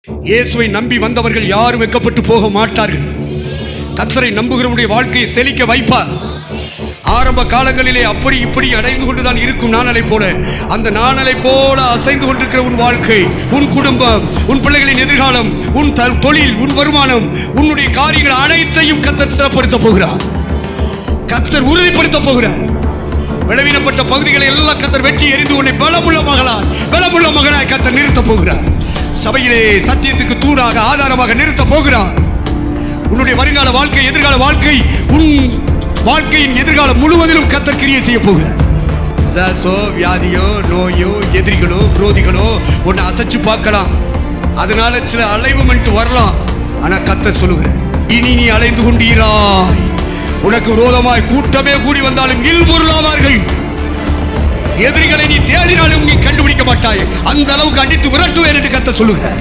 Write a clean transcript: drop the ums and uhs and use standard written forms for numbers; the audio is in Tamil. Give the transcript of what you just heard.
இயேசுவை நம்பி வந்தவர்கள் யாரும் வெட்கப்பட்டு போக மாட்டார்கள். கர்த்தரை நம்புகிறவருடைய வாழ்க்கையை செழிக்க வைப்பார். ஆரம்ப காலங்களிலே அப்படி இப்படி அடைந்து கொண்டுதான் இருக்கும் நாணலை போல. அந்த நாணலை போல அசைந்து கொண்டிருக்கிற உன் வாழ்க்கை, உன் குடும்பம், உன் பிள்ளைகளின் எதிர்காலம், உன் தொழில், உன் வருமானம், உன்னுடைய காரியங்கள் அனைத்தையும் கர்த்தர் ஸ்திரப்படுத்த போகிறார். கர்த்தர் உறுதிப்படுத்த போகிறார். விளைவினப்பட்ட பகுதிகளை எல்லாம் கர்த்தர் வெட்டி எறிந்து உன்னை பலமுள்ள மகனாய் கர்த்தர் நிறுத்த போகிறார். சபையிலே சத்தியத்துக்கு தூணாக ஆதாரமாக நிறுத்த போகிறார். உன்னுடைய வருங்கால வாழ்க்கை, எதிர்கால வாழ்க்கை, உன் வாழ்க்கையின் எதிர்காலம் முழுவதிலும் கர்த்தர் கிரியை செய்ய போகிறார். வியாதியோ, நோயோ, எதிரிகளோ, விரோதிகளோ உன்னை அசைச்சு பார்க்கலாம். அதனால சில அலைவுமெண்ட் வரலாம். ஆனா கர்த்தர் சொல்லுகிறார், இனி நீ அலைந்து கொண்டீராய். உனக்கு விரோதமாய் கூட்டமே கூடி வந்தாலும் இல்பொருளாவார்கள். எதிரிகளை நீ தேடினாலும் நீ கண்டுபிடிக்க மாட்டாய். அந்த அளவுக்கு அடித்து விரட்டுவேன் என்று கர்த்தர் சொல்லுகிறார்.